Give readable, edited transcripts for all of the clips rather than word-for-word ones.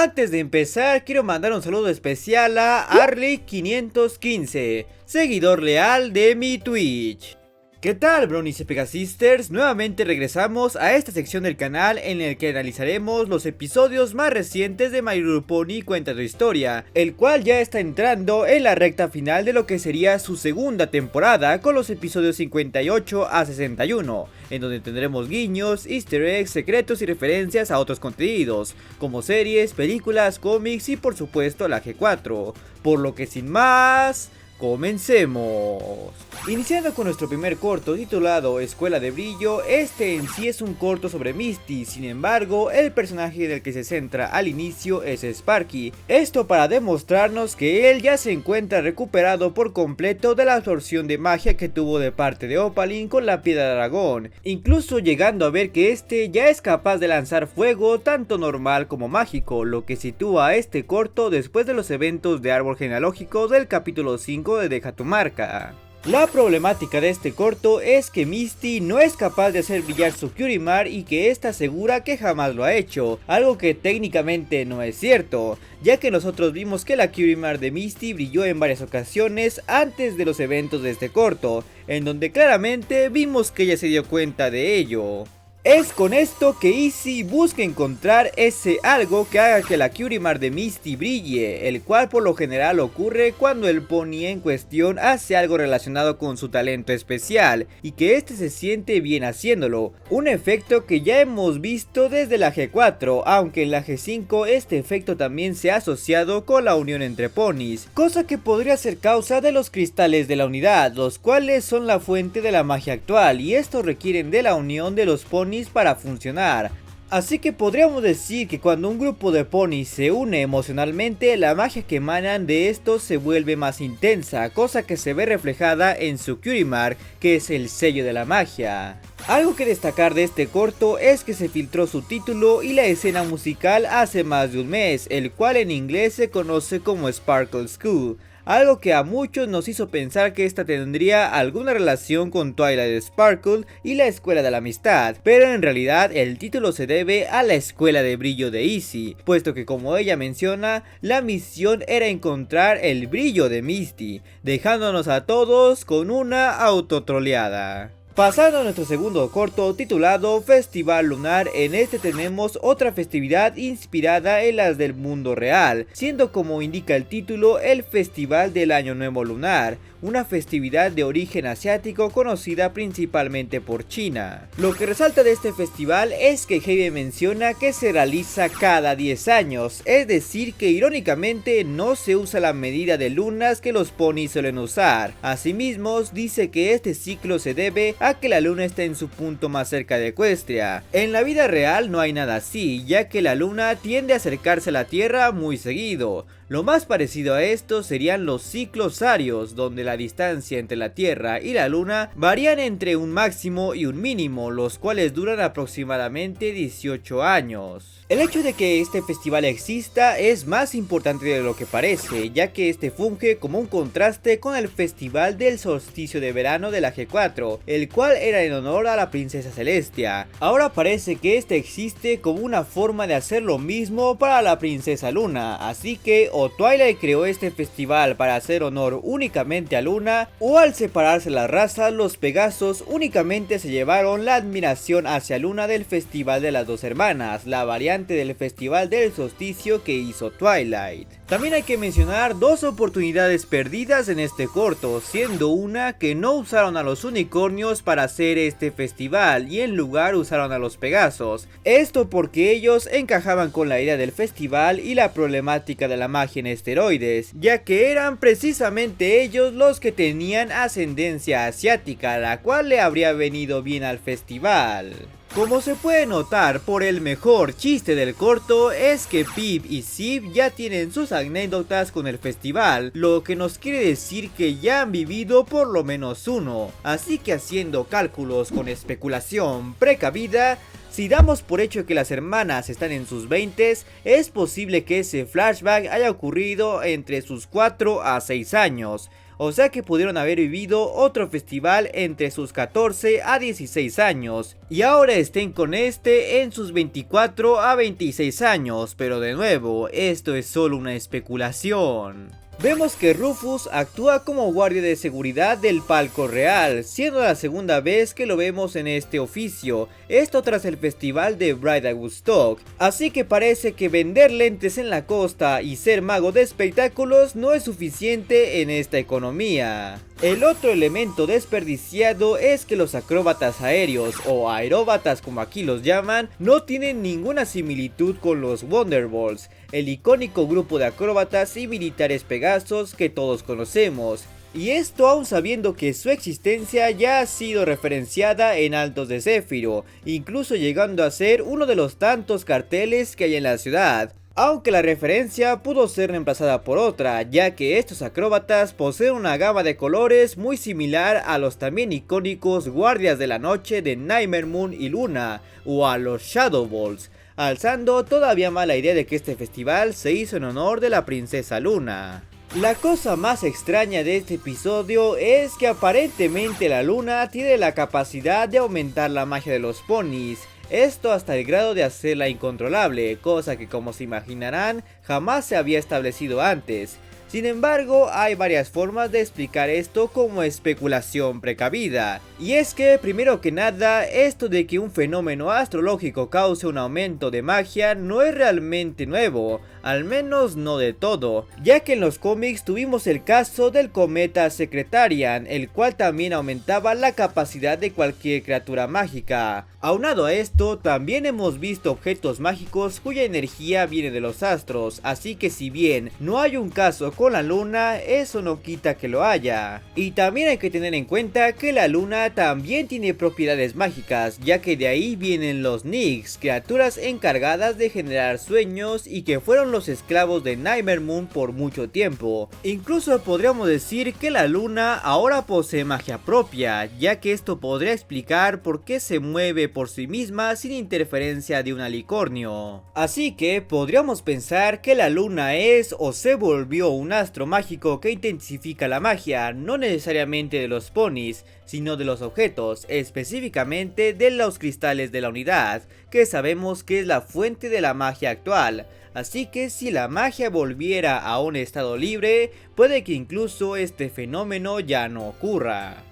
Antes de empezar, quiero mandar un saludo especial a Arley515, seguidor leal de mi Twitch. ¿Qué tal, Bronies y Pegasisters? Nuevamente regresamos a esta sección del canal en el que analizaremos los episodios más recientes de My Little Pony Cuenta tu Historia, el cual ya está entrando en la recta final de lo que sería su segunda temporada con los episodios 58 a 61, en donde tendremos guiños, easter eggs, secretos y referencias a otros contenidos, como series, películas, cómics y por supuesto la G4, por lo que sin más... comencemos. Iniciando con nuestro primer corto titulado Escuela de Brillo, este en sí es un corto sobre Misty, sin embargo el personaje en el que se centra al inicio es Sparky, esto para demostrarnos que él ya se encuentra recuperado por completo de la absorción de magia que tuvo de parte de Opaline con la piedra de dragón, incluso llegando a ver que este ya es capaz de lanzar fuego tanto normal como mágico, lo que sitúa a este corto después de los eventos de árbol genealógico del capítulo 5 de Deja tu marca. La problemática de este corto es que Misty no es capaz de hacer brillar su Kyuremar y que esta asegura que jamás lo ha hecho, algo que técnicamente no es cierto, ya que nosotros vimos que la Kyuremar de Misty brilló en varias ocasiones antes de los eventos de este corto, en donde claramente vimos que ella se dio cuenta de ello. Es con esto que Izzy busca encontrar ese algo que haga que la Kyuremar de Misty brille, el cual por lo general ocurre cuando el pony en cuestión hace algo relacionado con su talento especial y que este se siente bien haciéndolo, un efecto que ya hemos visto desde la G4, aunque en la G5 este efecto también se ha asociado con la unión entre ponis, cosa que podría ser causa de los cristales de la unidad, los cuales son la fuente de la magia actual y estos requieren de la unión de los ponis para funcionar. Así que podríamos decir que cuando un grupo de ponis se une emocionalmente, la magia que emanan de estos se vuelve más intensa, cosa que se ve reflejada en su Kyuremar, que es el sello de la magia. Algo que destacar de este corto es que se filtró su título y la escena musical hace más de un mes, el cual en inglés se conoce como Sparkle School. Algo que a muchos nos hizo pensar que esta tendría alguna relación con Twilight Sparkle y la Escuela de la Amistad, pero en realidad el título se debe a la Escuela de Brillo de Izzy, puesto que como ella menciona, la misión era encontrar el brillo de Misty, dejándonos a todos con una autotroleada. Pasando a nuestro segundo corto titulado Festival Lunar, en este tenemos otra festividad inspirada en las del mundo real, siendo como indica el título el Festival del Año Nuevo Lunar, una festividad de origen asiático conocida principalmente por China. Lo que resalta de este festival es que Heidi menciona que se realiza cada 10 años, es decir que irónicamente no se usa la medida de lunas que los ponis suelen usar. Asimismo dice que este ciclo se debe a que la luna está en su punto más cerca de Equestria. En la vida real no hay nada así, ya que la luna tiende a acercarse a la Tierra muy seguido. Lo más parecido a esto serían los ciclos arios, donde la distancia entre la Tierra y la Luna varían entre un máximo y un mínimo, los cuales duran aproximadamente 18 años. El hecho de que este festival exista es más importante de lo que parece, ya que este funge como un contraste con el festival del solsticio de verano de la G4, el cual era en honor a la princesa Celestia. Ahora parece que este existe como una forma de hacer lo mismo para la princesa Luna, así que o Twilight creó este festival para hacer honor únicamente a Luna, o al separarse las razas, los Pegasos únicamente se llevaron la admiración hacia Luna del festival de las dos hermanas, la variante del festival del solsticio que hizo Twilight. También hay que mencionar dos oportunidades perdidas en este corto, siendo una que no usaron a los unicornios para hacer este festival y en lugar usaron a los Pegasos. Esto porque ellos encajaban con la idea del festival y la problemática de la magia en esteroides, ya que eran precisamente ellos los que tenían ascendencia asiática, la cual le habría venido bien al festival. Como se puede notar por el mejor chiste del corto es que Pip y Ziv ya tienen sus anécdotas con el festival, lo que nos quiere decir que ya han vivido por lo menos uno, así que haciendo cálculos con especulación precavida, si damos por hecho que las hermanas están en sus 20s, es posible que ese flashback haya ocurrido entre sus 4 a 6 años. o sea que pudieron haber vivido otro festival entre sus 14 a 16 años, y ahora estén con este en sus 24 a 26 años, pero de nuevo, esto es solo una especulación. Vemos que Rufus actúa como guardia de seguridad del palco real, siendo la segunda vez que lo vemos en este oficio, esto tras el festival de Bride at Woodstock, así que parece que vender lentes en la costa y ser mago de espectáculos no es suficiente en esta economía. El otro elemento desperdiciado es que los acróbatas aéreos, o aeróbatas como aquí los llaman, no tienen ninguna similitud con los Wonderbolts, el icónico grupo de acróbatas y militares Pegasos que todos conocemos. Y esto aún sabiendo que su existencia ya ha sido referenciada en Altos de Zéfiro, incluso llegando a ser uno de los tantos carteles que hay en la ciudad. Aunque la referencia pudo ser reemplazada por otra, ya que estos acróbatas poseen una gama de colores muy similar a los también icónicos Guardias de la Noche de Nightmare Moon y Luna, o a los Shadow Balls, alzando todavía más la idea de que este festival se hizo en honor de la princesa Luna. La cosa más extraña de este episodio es que aparentemente la Luna tiene la capacidad de aumentar la magia de los ponis, esto hasta el grado de hacerla incontrolable, cosa que como se imaginarán jamás se había establecido antes. Sin embargo, hay varias formas de explicar esto como especulación precavida. Y es que, primero que nada, esto de que un fenómeno astrológico cause un aumento de magia no es realmente nuevo, al menos no de todo, ya que en los cómics tuvimos el caso del cometa Secretarian, el cual también aumentaba la capacidad de cualquier criatura mágica. Aunado a esto, también hemos visto objetos mágicos cuya energía viene de los astros, así que si bien no hay un caso con la luna, eso no quita que lo haya. Y también hay que tener en cuenta que la luna también tiene propiedades mágicas, ya que de ahí vienen los Nix, criaturas encargadas de generar sueños y que fueron los esclavos de Nightmare Moon por mucho tiempo. Incluso podríamos decir que la luna ahora posee magia propia, ya que esto podría explicar por qué se mueve por sí misma sin interferencia de un alicornio. Así que podríamos pensar que la luna es o se volvió un astro mágico que intensifica la magia, no necesariamente de los ponis, sino de los objetos, específicamente de los cristales de la unidad, que sabemos que es la fuente de la magia actual. Así que si la magia volviera a un estado libre, puede que incluso este fenómeno ya no ocurra.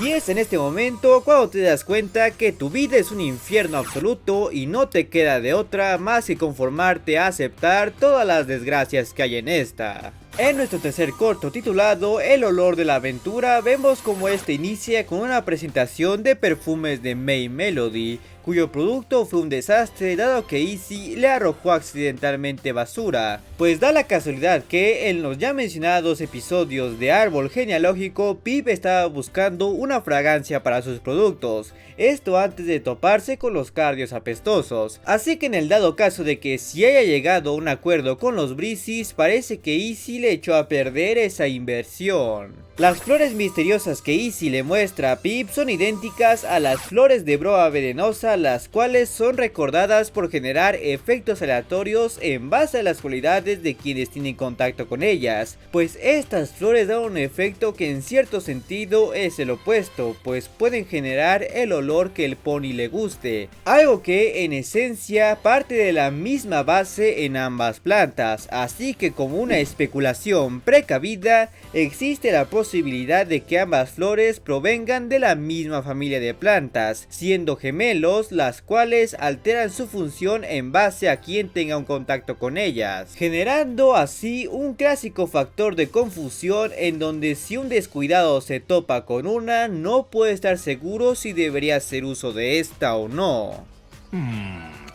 Y es en este momento cuando te das cuenta que tu vida es un infierno absoluto y no te queda de otra más que conformarte a aceptar todas las desgracias que hay en esta. En nuestro tercer corto titulado El olor de la aventura vemos como este inicia con una presentación de perfumes de May Melody, cuyo producto fue un desastre dado que Izzy le arrojó accidentalmente basura, pues da la casualidad que en los ya mencionados episodios de Árbol Genealógico, Pip estaba buscando una fragancia para sus productos, esto antes de toparse con los cardios apestosos, así que en el dado caso de que si haya llegado a un acuerdo con los Breezes, parece que Izzy le echó a perder esa inversión. Las flores misteriosas que Izzy le muestra a Pip son idénticas a las flores de broa venenosa, las cuales son recordadas por generar efectos aleatorios en base a las cualidades de quienes tienen contacto con ellas, pues estas flores dan un efecto que en cierto sentido es el opuesto, pues pueden generar el olor que el pony le guste, algo que en esencia parte de la misma base en ambas plantas, así que como una especulación precavida, existe la posibilidad de que ambas flores provengan de la misma familia de plantas, siendo gemelos, las cuales alteran su función en base a quien tenga un contacto con ellas, generando así un clásico factor de confusión en donde si un descuidado se topa con una, no puede estar seguro si debería hacer uso de esta o no.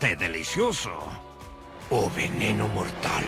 ¡Té delicioso! ¡O veneno mortal!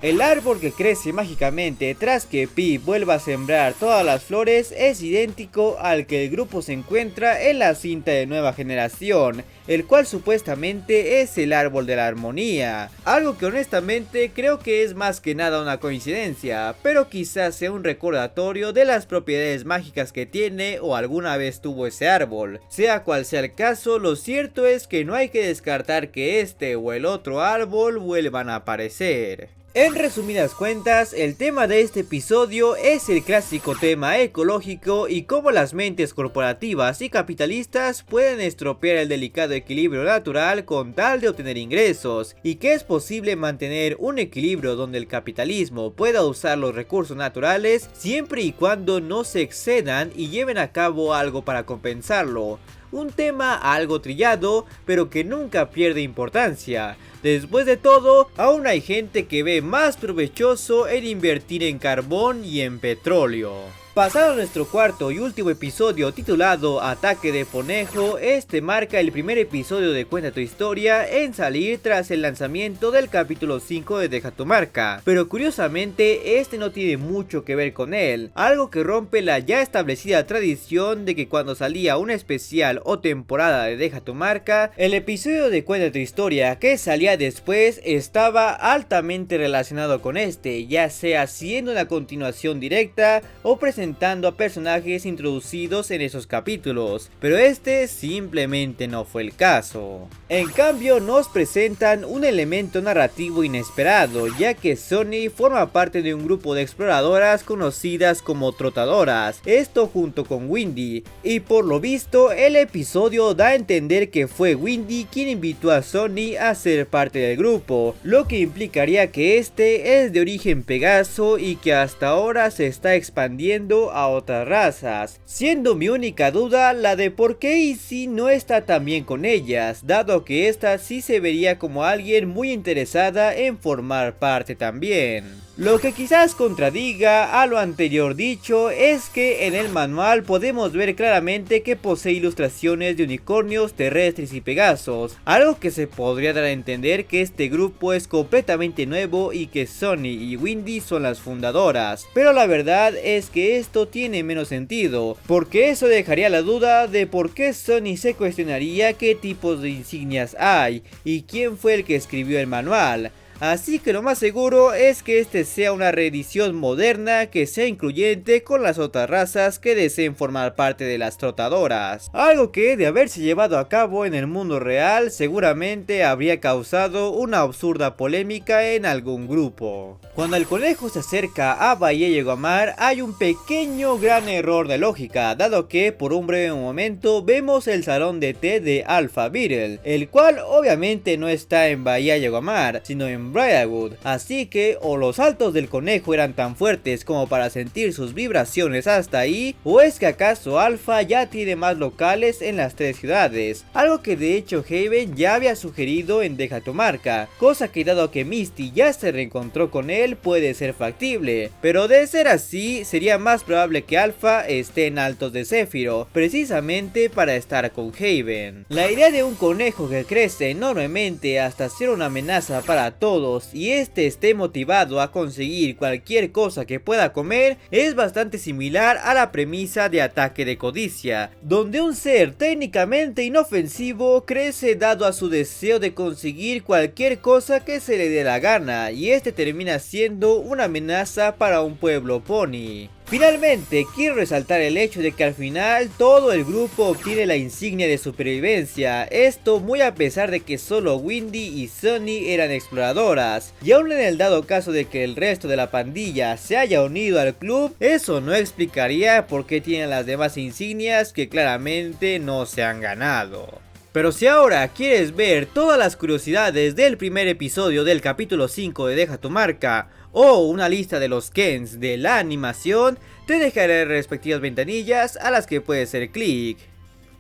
El árbol que crece mágicamente tras que Pip vuelva a sembrar todas las flores es idéntico al que el grupo se encuentra en la cinta de Nueva Generación, el cual supuestamente es el árbol de la armonía, algo que honestamente creo que es más que nada una coincidencia, pero quizás sea un recordatorio de las propiedades mágicas que tiene o alguna vez tuvo ese árbol. Sea cual sea el caso, lo cierto es que no hay que descartar que este o el otro árbol vuelvan a aparecer. En resumidas cuentas, el tema de este episodio es el clásico tema ecológico y cómo las mentes corporativas y capitalistas pueden estropear el delicado equilibrio natural con tal de obtener ingresos, y que es posible mantener un equilibrio donde el capitalismo pueda usar los recursos naturales siempre y cuando no se excedan y lleven a cabo algo para compensarlo. Un tema algo trillado, pero que nunca pierde importancia. Después de todo, aún hay gente que ve más provechoso en invertir en carbón y en petróleo. Pasado nuestro cuarto y último episodio titulado Ataque de Conejo, este marca el primer episodio de Cuenta tu Historia en salir tras el lanzamiento del capítulo 5 de Deja tu Marca, pero curiosamente este no tiene mucho que ver con él, algo que rompe la ya establecida tradición de que cuando salía un especial o temporada de Deja tu Marca, el episodio de Cuenta tu Historia que salía después estaba altamente relacionado con este, ya sea siendo una continuación directa o presentando a personajes introducidos en esos capítulos, pero este simplemente no fue el caso. En cambio nos presentan un elemento narrativo inesperado, ya que Sonny forma parte de un grupo de exploradoras conocidas como trotadoras, esto junto con Windy, y por lo visto el episodio da a entender que fue Windy quien invitó a Sonny a ser parte del grupo, lo que implicaría que este es de origen Pegaso y que hasta ahora se está expandiendo a otras razas, siendo mi única duda la de por qué Izzy no está tan bien con ellas, dado que esta sí se vería como alguien muy interesada en formar parte también. Lo que quizás contradiga a lo anterior dicho es que en el manual podemos ver claramente que posee ilustraciones de unicornios terrestres y pegasos, algo que se podría dar a entender que este grupo es completamente nuevo y que Sonny y Windy son las fundadoras, pero la verdad es que esto tiene menos sentido, porque eso dejaría la duda de por qué Sonny se cuestionaría qué tipos de insignias hay y quién fue el que escribió el manual. Así que lo más seguro es que este sea una reedición moderna que sea incluyente con las otras razas que deseen formar parte de las trotadoras. Algo que de haberse llevado a cabo en el mundo real seguramente habría causado una absurda polémica en algún grupo. Cuando el conejo se acerca a Bahía Yegomar hay un pequeño gran error de lógica, dado que por un breve momento vemos el salón de té de Alpha Beetle, el cual obviamente no está en Bahía Yegomar, sino en Briarwood, así que o los saltos del conejo eran tan fuertes como para sentir sus vibraciones hasta ahí, o es que acaso Alpha ya tiene más locales en las tres ciudades, algo que de hecho Haven ya había sugerido en Deja tu Marca, cosa que dado que Misty ya se reencontró con él puede ser factible, pero de ser así sería más probable que Alpha esté en Altos de Zéfiro, precisamente para estar con Haven. La idea de un conejo que crece enormemente hasta ser una amenaza para todos y este esté motivado a conseguir cualquier cosa que pueda comer es bastante similar a la premisa de Ataque de Codicia, donde un ser técnicamente inofensivo crece dado a su deseo de conseguir cualquier cosa que se le dé la gana y este termina siendo una amenaza para un pueblo pony. Finalmente, quiero resaltar el hecho de que al final todo el grupo obtiene la insignia de supervivencia, esto muy a pesar de que solo Windy y Sonny eran exploradoras, y aún en el dado caso de que el resto de la pandilla se haya unido al club, eso no explicaría por qué tienen las demás insignias que claramente no se han ganado. Pero si ahora quieres ver todas las curiosidades del primer episodio del capítulo 5 de Deja tu Marca, o una lista de los Kens de la animación, te dejaré respectivas ventanillas a las que puedes hacer clic.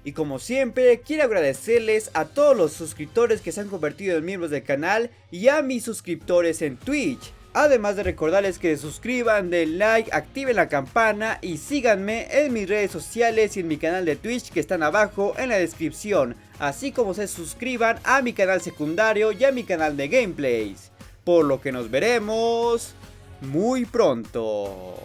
Y como siempre, quiero agradecerles a todos los suscriptores que se han convertido en miembros del canal y a mis suscriptores en Twitch. Además de recordarles que se suscriban, den like, activen la campana y síganme en mis redes sociales y en mi canal de Twitch que están abajo en la descripción, así como se suscriban a mi canal secundario y a mi canal de gameplays. Por lo que nos veremos muy pronto.